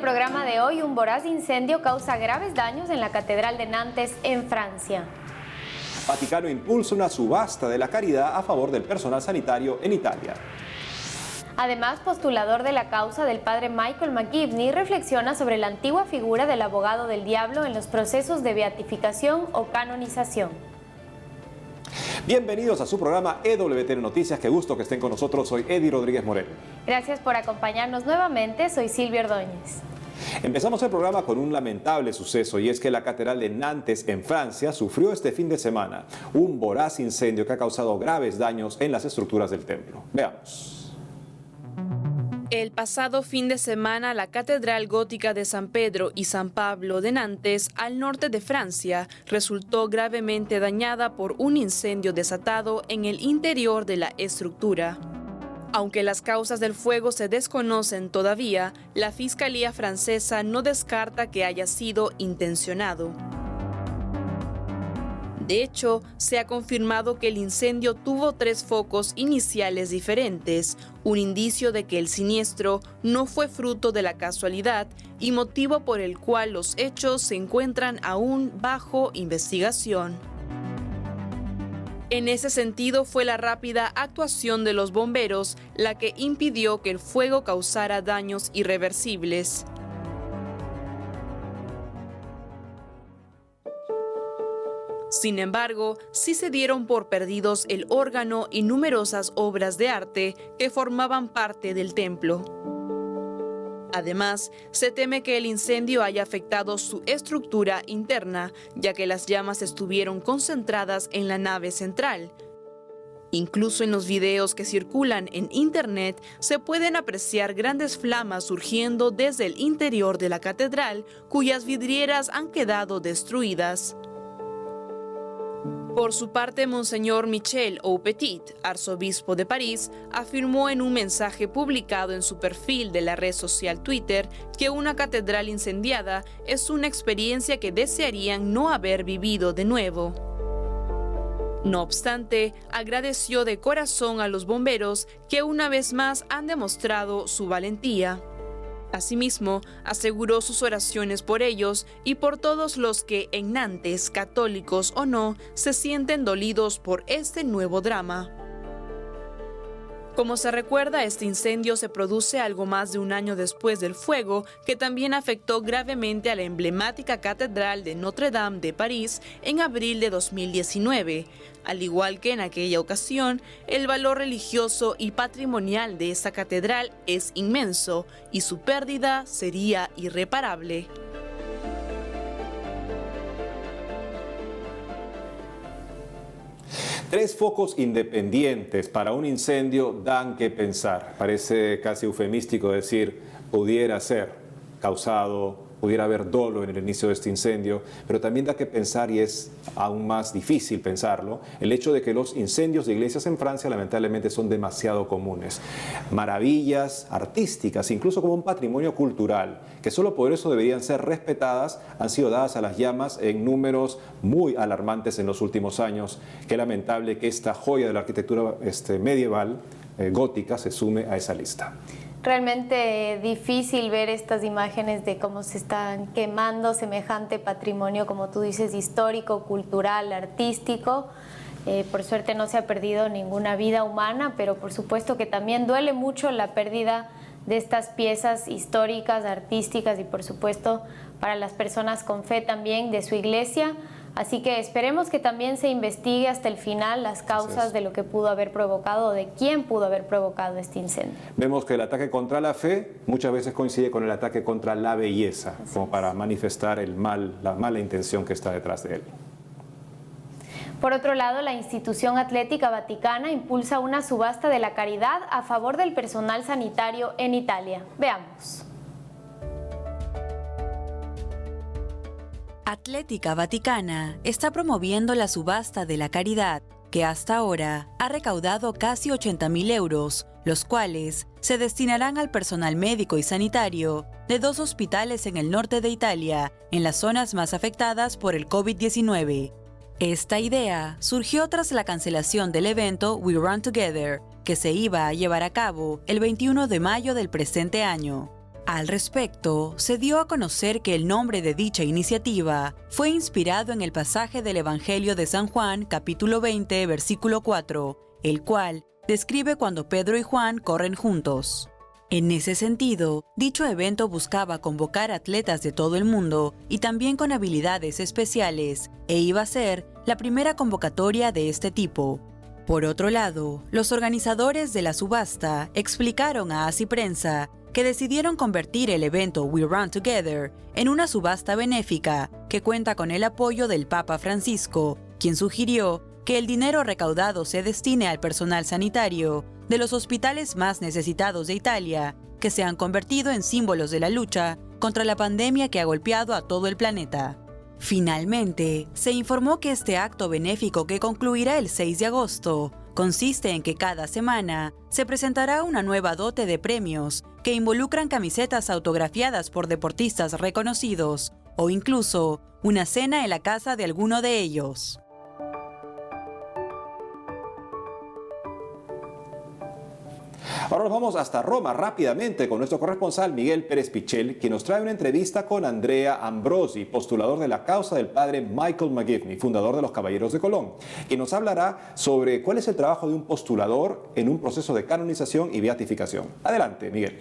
programa de hoy, un voraz incendio causa graves daños en la Catedral de Nantes, en Francia. Vaticano impulsa una subasta de la caridad a favor del personal sanitario en Italia. Además, postulador de la causa del padre Michael McGivney reflexiona sobre la antigua figura del abogado del diablo en los procesos de beatificación o canonización. Bienvenidos a su programa EWTN Noticias. Qué gusto que estén con nosotros. Soy Eddie Rodríguez Moreno. Gracias por acompañarnos nuevamente. Soy Silvia Ordóñez. Empezamos el programa con un lamentable suceso, y es que la Catedral de Nantes en Francia sufrió este fin de semana un voraz incendio que ha causado graves daños en las estructuras del templo. Veamos. El pasado fin de semana, la Catedral Gótica de San Pedro y San Pablo de Nantes, al norte de Francia, resultó gravemente dañada por un incendio desatado en el interior de la estructura. Aunque las causas del fuego se desconocen todavía, la Fiscalía francesa no descarta que haya sido intencionado. De hecho, se ha confirmado que el incendio tuvo 3 focos iniciales diferentes, un indicio de que el siniestro no fue fruto de la casualidad y motivo por el cual los hechos se encuentran aún bajo investigación. En ese sentido, fue la rápida actuación de los bomberos la que impidió que el fuego causara daños irreversibles. Sin embargo, sí se dieron por perdidos el órgano y numerosas obras de arte que formaban parte del templo. Además, se teme que el incendio haya afectado su estructura interna, ya que las llamas estuvieron concentradas en la nave central. Incluso en los videos que circulan en internet se pueden apreciar grandes flamas surgiendo desde el interior de la catedral, cuyas vidrieras han quedado destruidas. Por su parte, Monseñor Michel Aupetit, arzobispo de París, afirmó en un mensaje publicado en su perfil de la red social Twitter que una catedral incendiada es una experiencia que desearían no haber vivido de nuevo. No obstante, agradeció de corazón a los bomberos que una vez más han demostrado su valentía. Asimismo, aseguró sus oraciones por ellos y por todos los que en Nantes, católicos o no, se sienten dolidos por este nuevo drama. Como se recuerda, este incendio se produce algo más de un año después del fuego, que también afectó gravemente a la emblemática Catedral de Notre Dame de París en abril de 2019. Al igual que en aquella ocasión, el valor religioso y patrimonial de esta catedral es inmenso y su pérdida sería irreparable. Tres focos independientes para un incendio dan que pensar. Parece casi eufemístico decir pudiera ser causado, pudiera haber dolo en el inicio de este incendio, pero también da que pensar, y es aún más difícil pensarlo, el hecho de que los incendios de iglesias en Francia lamentablemente son demasiado comunes. Maravillas artísticas, incluso como un patrimonio cultural, que solo por eso deberían ser respetadas, han sido dadas a las llamas en números muy alarmantes en los últimos años. Qué lamentable que esta joya de la arquitectura medieval, gótica, se sume a esa lista. Realmente difícil ver estas imágenes de cómo se están quemando semejante patrimonio, como tú dices, histórico, cultural, artístico. Por suerte no se ha perdido ninguna vida humana, pero por supuesto que también duele mucho la pérdida de estas piezas históricas, artísticas y por supuesto para las personas con fe también de su iglesia. Así que esperemos que también se investigue hasta el final las causas de lo que pudo haber provocado o de quién pudo haber provocado este incendio. Vemos que el ataque contra la fe muchas veces coincide con el ataque contra la belleza, como para manifestar el mal, la mala intención que está detrás de él. Por otro lado, la Institución Atlética Vaticana impulsa una subasta de la caridad a favor del personal sanitario en Italia. Veamos. Atlética Vaticana está promoviendo la subasta de la caridad, que hasta ahora ha recaudado casi 80.000 euros, los cuales se destinarán al personal médico y sanitario de 2 hospitales en el norte de Italia, en las zonas más afectadas por el COVID-19. Esta idea surgió tras la cancelación del evento We Run Together, que se iba a llevar a cabo el 21 de mayo del presente año. Al respecto, se dio a conocer que el nombre de dicha iniciativa fue inspirado en el pasaje del Evangelio de San Juan, capítulo 20, versículo 4, el cual describe cuando Pedro y Juan corren juntos. En ese sentido, dicho evento buscaba convocar atletas de todo el mundo y también con habilidades especiales, e iba a ser la primera convocatoria de este tipo. Por otro lado, los organizadores de la subasta explicaron a Así Prensa que decidieron convertir el evento We Run Together en una subasta benéfica que cuenta con el apoyo del Papa Francisco, quien sugirió que el dinero recaudado se destine al personal sanitario de los hospitales más necesitados de Italia, que se han convertido en símbolos de la lucha contra la pandemia que ha golpeado a todo el planeta. Finalmente, se informó que este acto benéfico, que concluirá el 6 de agosto, consiste en que cada semana se presentará una nueva dote de premios que involucran camisetas autografiadas por deportistas reconocidos o incluso una cena en la casa de alguno de ellos. Ahora nos vamos hasta Roma rápidamente con nuestro corresponsal Miguel Pérez Pichel, quien nos trae una entrevista con Andrea Ambrosi, postulador de la causa del padre Michael McGivney, fundador de los Caballeros de Colón, quien nos hablará sobre cuál es el trabajo de un postulador en un proceso de canonización y beatificación. Adelante, Miguel.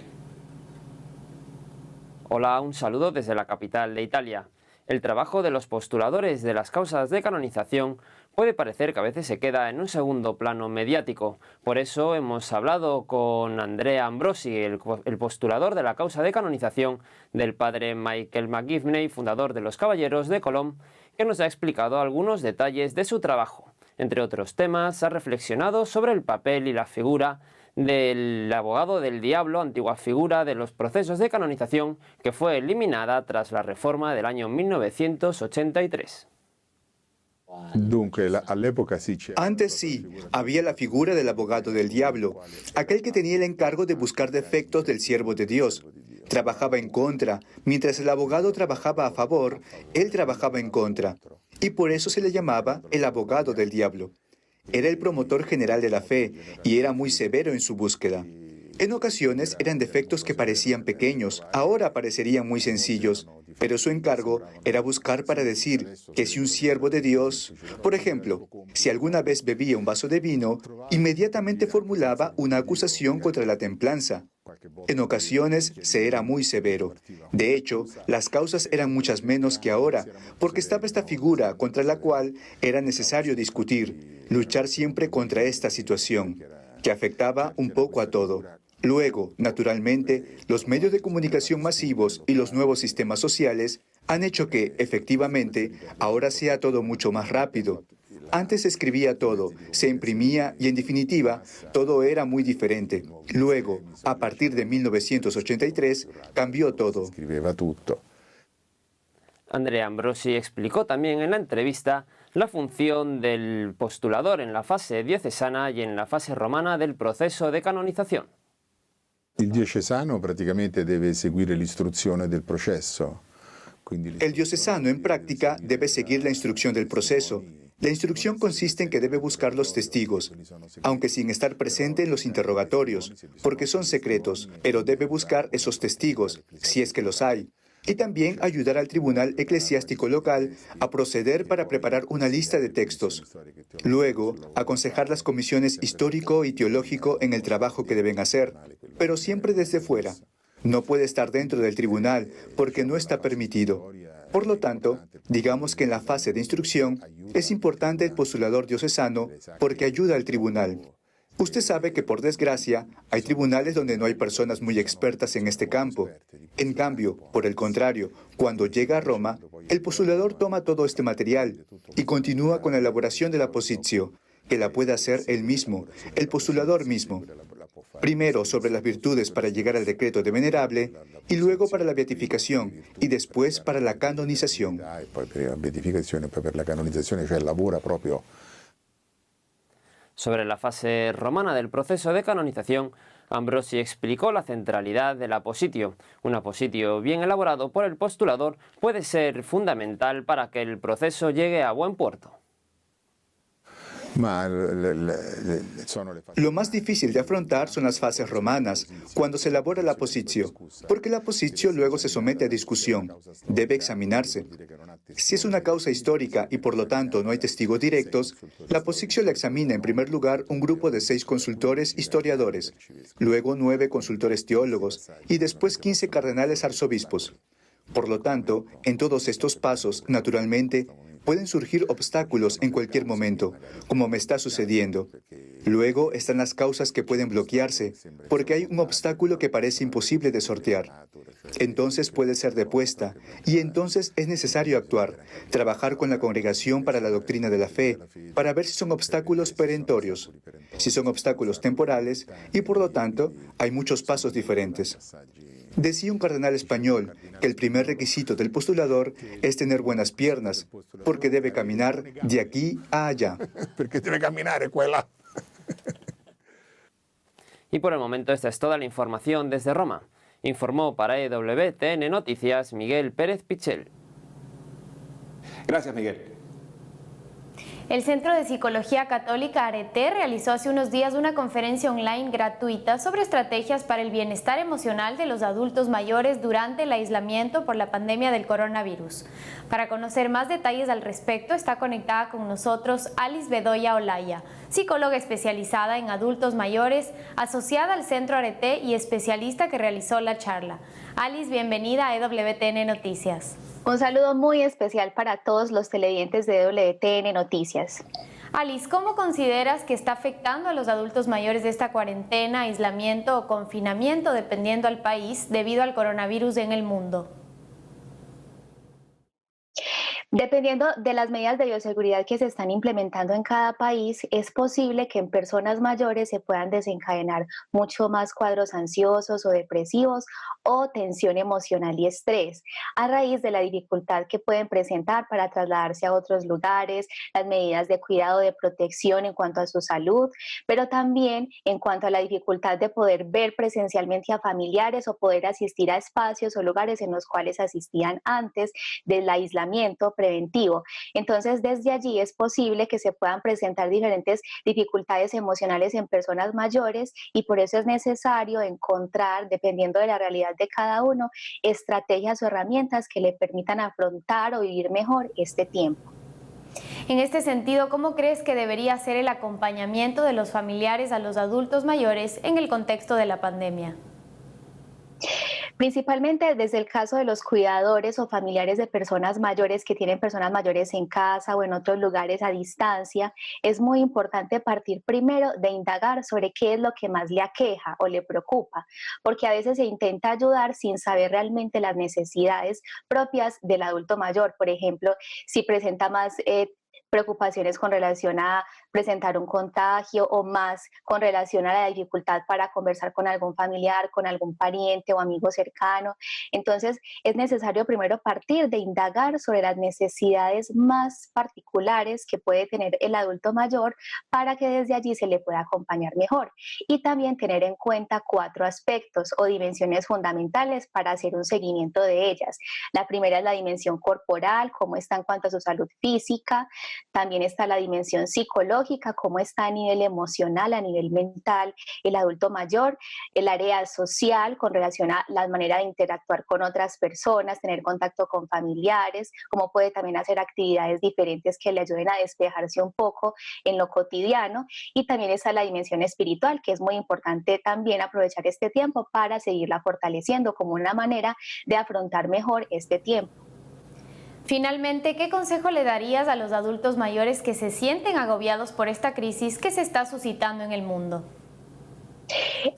Hola, un saludo desde la capital de Italia. El trabajo de los postuladores de las causas de canonización puede parecer que a veces se queda en un segundo plano mediático. Por eso hemos hablado con Andrea Ambrosi, el postulador de la causa de canonización del padre Michael McGivney, fundador de los Caballeros de Colón, que nos ha explicado algunos detalles de su trabajo. Entre otros temas, ha reflexionado sobre el papel y la figura del abogado del diablo, antigua figura de los procesos de canonización que fue eliminada tras la reforma del año 1983. Antes sí, había la figura del abogado del diablo, aquel que tenía el encargo de buscar defectos del siervo de Dios. Trabajaba en contra, mientras el abogado trabajaba a favor, él trabajaba en contra, y por eso se le llamaba el abogado del diablo. Era el promotor general de la fe y era muy severo en su búsqueda. En ocasiones eran defectos que parecían pequeños, ahora parecerían muy sencillos, pero su encargo era buscar para decir que si un siervo de Dios, por ejemplo, si alguna vez bebía un vaso de vino, inmediatamente formulaba una acusación contra la templanza. En ocasiones se era muy severo. De hecho, las causas eran muchas menos que ahora, porque estaba esta figura contra la cual era necesario discutir, luchar siempre contra esta situación, que afectaba un poco a todo. Luego, naturalmente, los medios de comunicación masivos y los nuevos sistemas sociales han hecho que, efectivamente, ahora sea todo mucho más rápido. Antes se escribía todo, se imprimía y, en definitiva, todo era muy diferente. Luego, a partir de 1983, cambió todo. Andrea Ambrosi explicó también en la entrevista la función del postulador en la fase diocesana y en la fase romana del proceso de canonización. El diocesano prácticamente debe seguir la instrucción del proceso. El diocesano en práctica debe seguir la instrucción del proceso. La instrucción consiste en que debe buscar los testigos, aunque sin estar presente en los interrogatorios, porque son secretos, pero debe buscar esos testigos, si es que los hay. Y también ayudar al tribunal eclesiástico local a proceder para preparar una lista de textos. Luego, aconsejar las comisiones histórico y teológico en el trabajo que deben hacer, pero siempre desde fuera. No puede estar dentro del tribunal porque no está permitido. Por lo tanto, digamos que en la fase de instrucción es importante el postulador diocesano porque ayuda al tribunal. Usted sabe que, por desgracia, hay tribunales donde no hay personas muy expertas en este campo. En cambio, por el contrario, cuando llega a Roma, el postulador toma todo este material y continúa con la elaboración de la positio, que la puede hacer él mismo, el postulador mismo. Primero sobre las virtudes para llegar al decreto de venerable, y luego para la beatificación, y después para la canonización. Sobre la fase romana del proceso de canonización, Ambrosi explicó la centralidad de la positio. Un positio bien elaborado por el postulador puede ser fundamental para que el proceso llegue a buen puerto. Lo más difícil de afrontar son las fases romanas, cuando se elabora la positio, porque la positio luego se somete a discusión, debe examinarse. Si es una causa histórica y por lo tanto no hay testigos directos, la positio la examina en primer lugar un grupo de 6 consultores historiadores, luego 9 consultores teólogos y después 15 cardenales arzobispos. Por lo tanto, en todos estos pasos, naturalmente, pueden surgir obstáculos en cualquier momento, como me está sucediendo. Luego están las causas que pueden bloquearse, porque hay un obstáculo que parece imposible de sortear. Entonces puede ser depuesta, y entonces es necesario actuar, trabajar con la Congregación para la Doctrina de la Fe, para ver si son obstáculos perentorios, si son obstáculos temporales, y por lo tanto hay muchos pasos diferentes. Decía un cardenal español que el primer requisito del postulador es tener buenas piernas, porque debe caminar de aquí a allá. Porque debe caminar, escuela. Y por el momento esta es toda la información desde Roma. Informó para EWTN Noticias Miguel Pérez Pichel. Gracias, Miguel. El Centro de Psicología Católica Arete realizó hace unos días una conferencia online gratuita sobre estrategias para el bienestar emocional de los adultos mayores durante el aislamiento por la pandemia del coronavirus. Para conocer más detalles al respecto, está conectada con nosotros Alice Bedoya Olaya, psicóloga especializada en adultos mayores, asociada al Centro Arete y especialista que realizó la charla. Alice, bienvenida a EWTN Noticias. Un saludo muy especial para todos los televidentes de EWTN Noticias. Alice, ¿cómo consideras que está afectando a los adultos mayores de esta cuarentena, aislamiento o confinamiento, dependiendo al país, debido al coronavirus en el mundo? Dependiendo de las medidas de bioseguridad que se están implementando en cada país, es posible que en personas mayores se puedan desencadenar mucho más cuadros ansiosos o depresivos o tensión emocional y estrés, a raíz de la dificultad que pueden presentar para trasladarse a otros lugares, las medidas de cuidado, de protección en cuanto a su salud, pero también en cuanto a la dificultad de poder ver presencialmente a familiares o poder asistir a espacios o lugares en los cuales asistían antes del aislamiento preventivo. Entonces, desde allí es posible que se puedan presentar diferentes dificultades emocionales en personas mayores y por eso es necesario encontrar, dependiendo de la realidad de cada uno, estrategias o herramientas que le permitan afrontar o vivir mejor este tiempo. En este sentido, ¿cómo crees que debería ser el acompañamiento de los familiares a los adultos mayores en el contexto de la pandemia? Principalmente desde el caso de los cuidadores o familiares de personas mayores que tienen personas mayores en casa o en otros lugares a distancia, es muy importante partir primero de indagar sobre qué es lo que más le aqueja o le preocupa, porque a veces se intenta ayudar sin saber realmente las necesidades propias del adulto mayor. Por ejemplo, si presenta más preocupaciones con relación a presentar un contagio o más con relación a la dificultad para conversar con algún familiar, con algún pariente o amigo cercano. Entonces, es necesario primero partir de indagar sobre las necesidades más particulares que puede tener el adulto mayor para que desde allí se le pueda acompañar mejor. Y también tener en cuenta 4 aspectos o dimensiones fundamentales para hacer un seguimiento de ellas. La primera es la dimensión corporal, cómo está en cuanto a su salud física. También está la dimensión psicológica, cómo está a nivel emocional, a nivel mental el adulto mayor, el área social con relación a la manera de interactuar con otras personas, tener contacto con familiares, cómo puede también hacer actividades diferentes que le ayuden a despejarse un poco en lo cotidiano. Y también está la dimensión espiritual, que es muy importante también aprovechar este tiempo para seguirla fortaleciendo como una manera de afrontar mejor este tiempo. Finalmente, ¿qué consejo le darías a los adultos mayores que se sienten agobiados por esta crisis que se está suscitando en el mundo?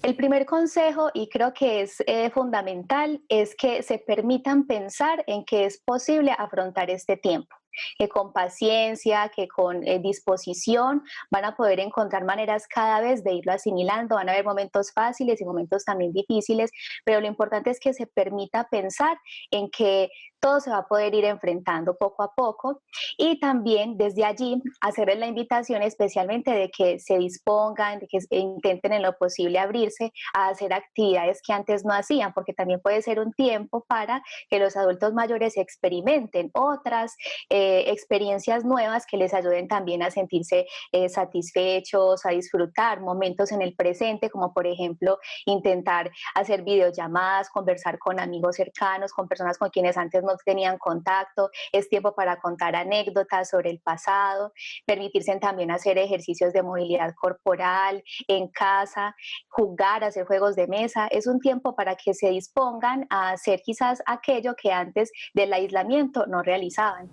El primer consejo, y creo que es fundamental, es que se permitan pensar en que es posible afrontar este tiempo, que con paciencia, que con disposición van a poder encontrar maneras cada vez de irlo asimilando. Van a haber momentos fáciles y momentos también difíciles, pero lo importante es que se permita pensar en que todo se va a poder ir enfrentando poco a poco y también desde allí hacerles la invitación especialmente de que se dispongan, de que intenten en lo posible abrirse a hacer actividades que antes no hacían, porque también puede ser un tiempo para que los adultos mayores experimenten otras experiencias nuevas que les ayuden también a sentirse satisfechos, a disfrutar momentos en el presente, como por ejemplo intentar hacer videollamadas, conversar con amigos cercanos, con personas con quienes antes no tenían contacto. Es tiempo para contar anécdotas sobre el pasado, permitirse también hacer ejercicios de movilidad corporal en casa, jugar, hacer juegos de mesa. Es un tiempo para que se dispongan a hacer quizás aquello que antes del aislamiento no realizaban.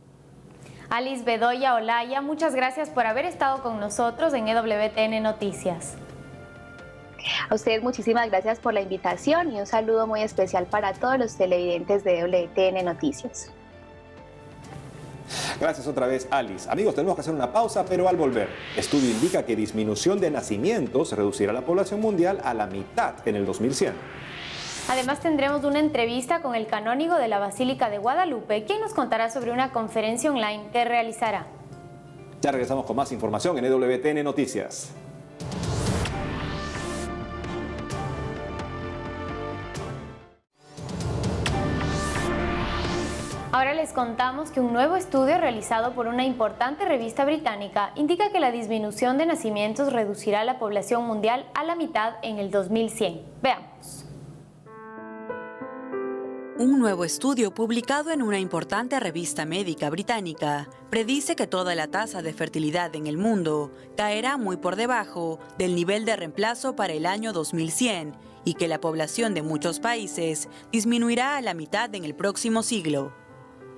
Alice Bedoya Olaya, muchas gracias por haber estado con nosotros en EWTN Noticias. A ustedes muchísimas gracias por la invitación y un saludo muy especial para todos los televidentes de EWTN Noticias. Gracias otra vez, Alice. Amigos, tenemos que hacer una pausa, pero al volver, estudio indica que disminución de nacimientos reducirá la población mundial a la mitad en el 2100. Además tendremos una entrevista con el canónigo de la Basílica de Guadalupe, quien nos contará sobre una conferencia online que realizará. Ya regresamos con más información en EWTN Noticias. Ahora les contamos que un nuevo estudio realizado por una importante revista británica indica que la disminución de nacimientos reducirá la población mundial a la mitad en el 2100. Veamos. Un nuevo estudio publicado en una importante revista médica británica predice que toda la tasa de fertilidad en el mundo caerá muy por debajo del nivel de reemplazo para el año 2100 y que la población de muchos países disminuirá a la mitad en el próximo siglo.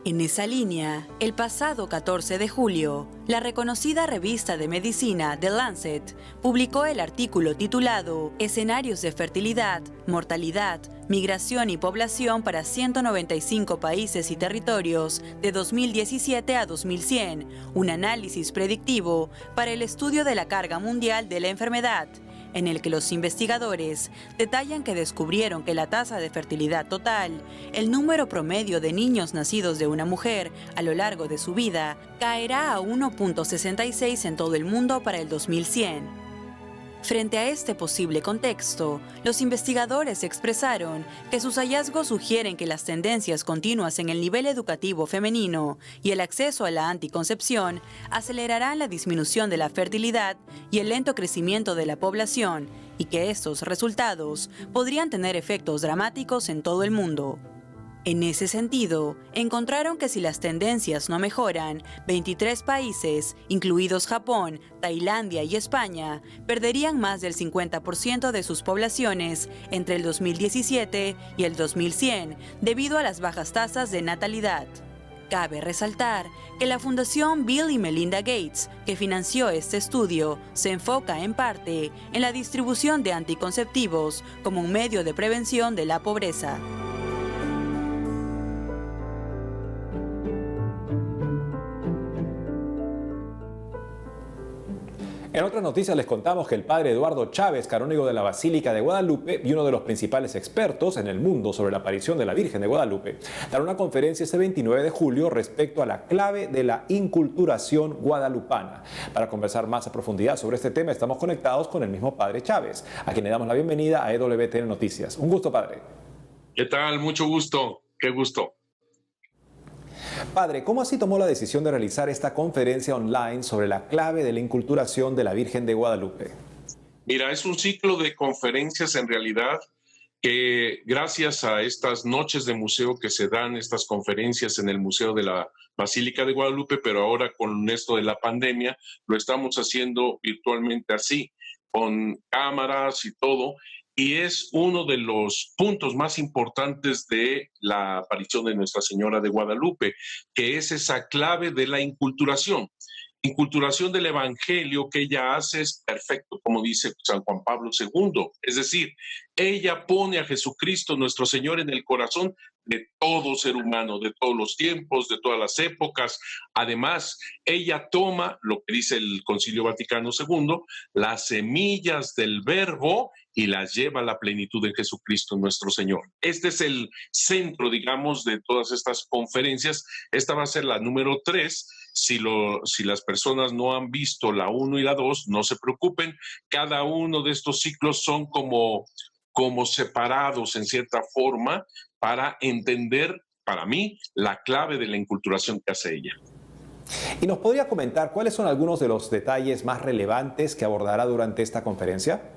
En esa línea, el pasado 14 de julio, la reconocida revista de medicina The Lancet publicó el artículo titulado Escenarios de fertilidad, mortalidad, migración y población para 195 países y territorios de 2017 a 2100, un análisis predictivo para el estudio de la carga mundial de la enfermedad, en el que los investigadores detallan que descubrieron que la tasa de fertilidad total, el número promedio de niños nacidos de una mujer a lo largo de su vida, caerá a 1.66 en todo el mundo para el 2100. Frente a este posible contexto, los investigadores expresaron que sus hallazgos sugieren que las tendencias continuas en el nivel educativo femenino y el acceso a la anticoncepción acelerarán la disminución de la fertilidad y el lento crecimiento de la población, y que estos resultados podrían tener efectos dramáticos en todo el mundo. En ese sentido, encontraron que si las tendencias no mejoran, 23 países, incluidos Japón, Tailandia y España, perderían más del 50% de sus poblaciones entre el 2017 y el 2100 debido a las bajas tasas de natalidad. Cabe resaltar que la Fundación Bill y Melinda Gates, que financió este estudio, se enfoca en parte en la distribución de anticonceptivos como un medio de prevención de la pobreza. En otras noticias les contamos que el padre Eduardo Chávez, canónigo de la Basílica de Guadalupe y uno de los principales expertos en el mundo sobre la aparición de la Virgen de Guadalupe, dará una conferencia este 29 de julio respecto a la clave de la inculturación guadalupana. Para conversar más a profundidad sobre este tema estamos conectados con el mismo padre Chávez, a quien le damos la bienvenida a EWTN Noticias. Un gusto, padre. ¿Qué tal? Mucho gusto. Qué gusto. Padre, ¿cómo así tomó la decisión de realizar esta conferencia online sobre la clave de la inculturación de la Virgen de Guadalupe? Mira, es un ciclo de conferencias en realidad que gracias a estas noches de museo que se dan, estas conferencias en el Museo de la Basílica de Guadalupe, pero ahora con esto de la pandemia lo estamos haciendo virtualmente así, con cámaras y todo. Y es uno de los puntos más importantes de la aparición de Nuestra Señora de Guadalupe, que es esa clave de la inculturación. Inculturación del Evangelio que ella hace es perfecto, como dice San Juan Pablo II. Es decir, ella pone a Jesucristo, nuestro Señor, en el corazón de todo ser humano, de todos los tiempos, de todas las épocas. Además, ella toma, lo que dice el Concilio Vaticano II, las semillas del Verbo y las lleva a la plenitud en Jesucristo nuestro Señor. Este es el centro, digamos, de todas estas conferencias. Esta va a ser la número 3. Si las personas no han visto la 1 y la 2, no se preocupen. Cada uno de estos ciclos son como separados en cierta forma para entender, para mí, la clave de la enculturación que hace ella. ¿Y nos podría comentar cuáles son algunos de los detalles más relevantes que abordará durante esta conferencia?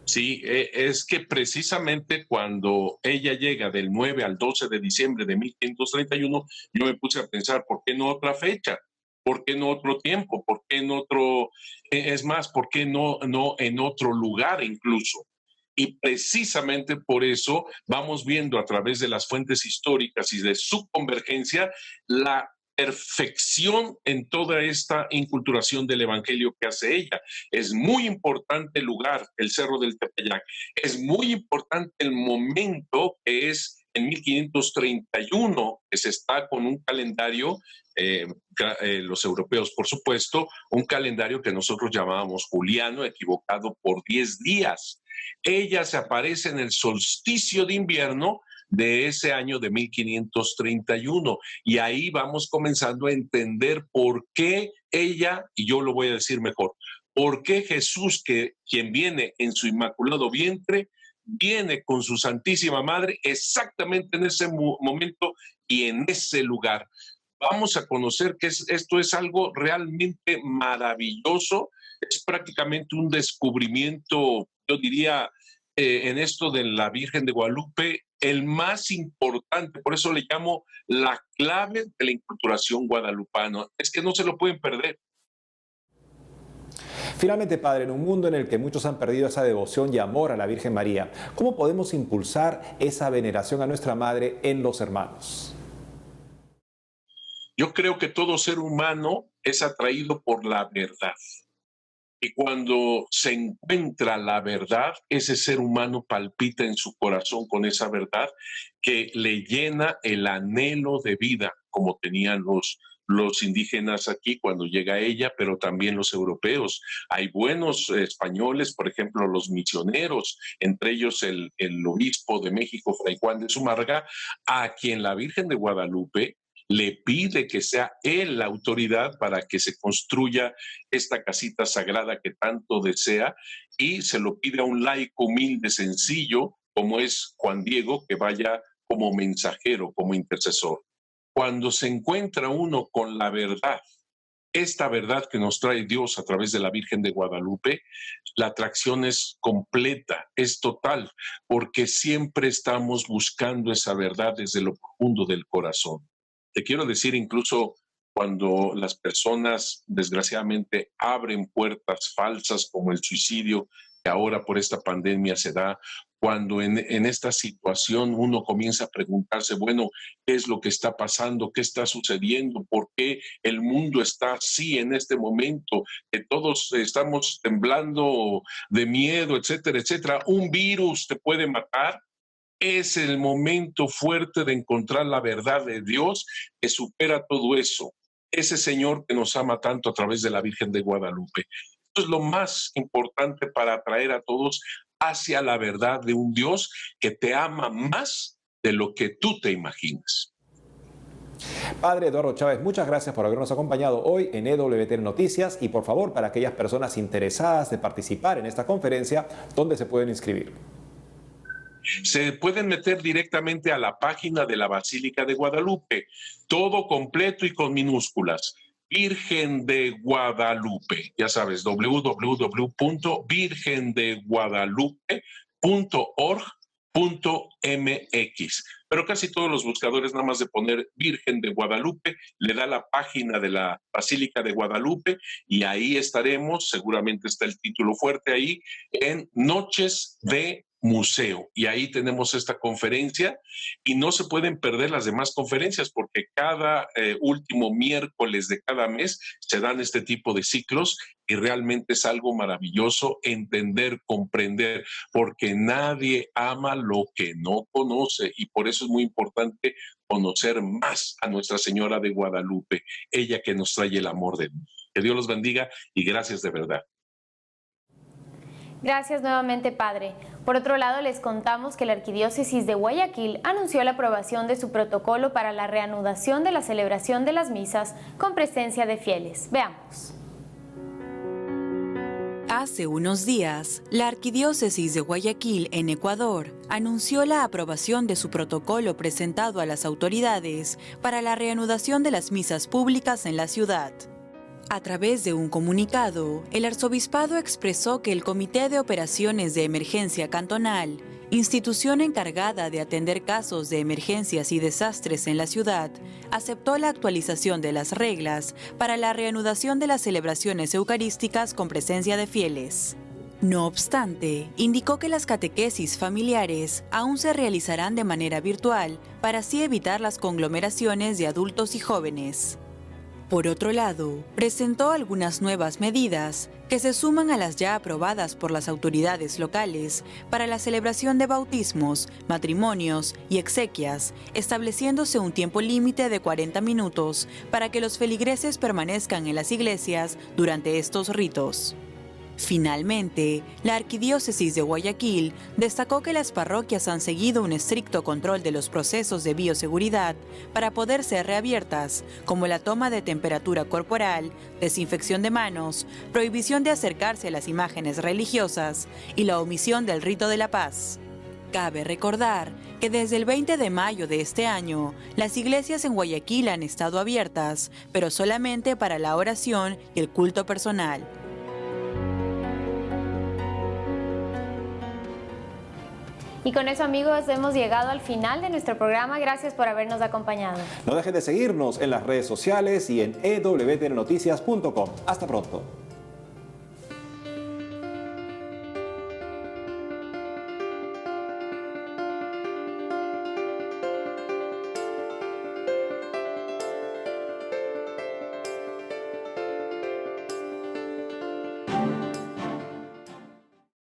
Sí, es que precisamente cuando ella llega del 9 al 12 de diciembre de 1531, yo me puse a pensar, ¿por qué no otra fecha? ¿Por qué no otro tiempo? ¿Por qué en otro, es más, por qué no en otro lugar incluso? Y precisamente por eso vamos viendo a través de las fuentes históricas y de su convergencia la perfección en toda esta inculturación del evangelio que hace ella. Es muy importante el lugar, el Cerro del Tepeyac. Es muy importante el momento que es en 1531, que se está con un calendario, los europeos por supuesto, un calendario que nosotros llamábamos juliano, equivocado por 10 días. Ella se aparece en el solsticio de invierno de ese año de 1531 y ahí vamos comenzando a entender por qué ella, y yo lo voy a decir mejor, por qué Jesús, quien viene en su inmaculado vientre, viene con su Santísima Madre exactamente en ese momento y en ese lugar. Vamos a conocer que esto es algo realmente maravilloso, es prácticamente un descubrimiento, yo diría, en esto de la Virgen de Guadalupe, el más importante, por eso le llamo la clave de la inculturación guadalupana, es que no se lo pueden perder. Finalmente, Padre, en un mundo en el que muchos han perdido esa devoción y amor a la Virgen María, ¿cómo podemos impulsar esa veneración a nuestra Madre en los hermanos? Yo creo que todo ser humano es atraído por la verdad. Y cuando se encuentra la verdad, ese ser humano palpita en su corazón con esa verdad que le llena el anhelo de vida, como tenían los indígenas aquí cuando llega ella, pero también los europeos. Hay buenos españoles, por ejemplo, los misioneros, entre ellos el obispo de México, Fray Juan de Zumárraga, a quien la Virgen de Guadalupe le pide que sea él la autoridad para que se construya esta casita sagrada que tanto desea, y se lo pide a un laico humilde, sencillo, como es Juan Diego, que vaya como mensajero, como intercesor. Cuando se encuentra uno con la verdad, esta verdad que nos trae Dios a través de la Virgen de Guadalupe, la atracción es completa, es total, porque siempre estamos buscando esa verdad desde lo profundo del corazón. Te quiero decir, incluso cuando las personas desgraciadamente abren puertas falsas como el suicidio, que ahora por esta pandemia se da, cuando en esta situación uno comienza a preguntarse, bueno, ¿qué es lo que está pasando? ¿Qué está sucediendo? ¿Por qué el mundo está así en este momento? Que todos estamos temblando de miedo, etcétera, etcétera. Un virus te puede matar. Es el momento fuerte de encontrar la verdad de Dios que supera todo eso. Ese Señor que nos ama tanto a través de la Virgen de Guadalupe. Esto es lo más importante para atraer a todos hacia la verdad de un Dios que te ama más de lo que tú te imaginas. Padre Eduardo Chávez, muchas gracias por habernos acompañado hoy en EWTN Noticias y por favor, para aquellas personas interesadas de participar en esta conferencia, ¿dónde se pueden inscribir? Se pueden meter directamente a la página de la Basílica de Guadalupe, todo completo y con minúsculas. Virgen de Guadalupe, ya sabes, www.virgendeguadalupe.org.mx. Pero casi todos los buscadores, nada más de poner Virgen de Guadalupe, le da la página de la Basílica de Guadalupe y ahí estaremos, seguramente está el título fuerte ahí, en Noches de museo. Y ahí tenemos esta conferencia y no se pueden perder las demás conferencias porque cada último miércoles de cada mes se dan este tipo de ciclos y realmente es algo maravilloso entender, comprender, porque nadie ama lo que no conoce y por eso es muy importante conocer más a Nuestra Señora de Guadalupe, ella que nos trae el amor de Dios. Que Dios los bendiga y gracias de verdad. Gracias nuevamente, Padre. Por otro lado, les contamos que la Arquidiócesis de Guayaquil anunció la aprobación de su protocolo para la reanudación de la celebración de las misas con presencia de fieles. Veamos. Hace unos días, la Arquidiócesis de Guayaquil, en Ecuador, anunció la aprobación de su protocolo presentado a las autoridades para la reanudación de las misas públicas en la ciudad. A través de un comunicado, el arzobispado expresó que el Comité de Operaciones de Emergencia Cantonal, institución encargada de atender casos de emergencias y desastres en la ciudad, aceptó la actualización de las reglas para la reanudación de las celebraciones eucarísticas con presencia de fieles. No obstante, indicó que las catequesis familiares aún se realizarán de manera virtual para así evitar las conglomeraciones de adultos y jóvenes. Por otro lado, presentó algunas nuevas medidas que se suman a las ya aprobadas por las autoridades locales para la celebración de bautismos, matrimonios y exequias, estableciéndose un tiempo límite de 40 minutos para que los feligreses permanezcan en las iglesias durante estos ritos. Finalmente, la Arquidiócesis de Guayaquil destacó que las parroquias han seguido un estricto control de los procesos de bioseguridad para poder ser reabiertas, como la toma de temperatura corporal, desinfección de manos, prohibición de acercarse a las imágenes religiosas y la omisión del rito de la paz. Cabe recordar que desde el 20 de mayo de este año, las iglesias en Guayaquil han estado abiertas, pero solamente para la oración y el culto personal. Y con eso, amigos, hemos llegado al final de nuestro programa. Gracias por habernos acompañado. No dejen de seguirnos en las redes sociales y en ewtnnoticias.com. Hasta pronto.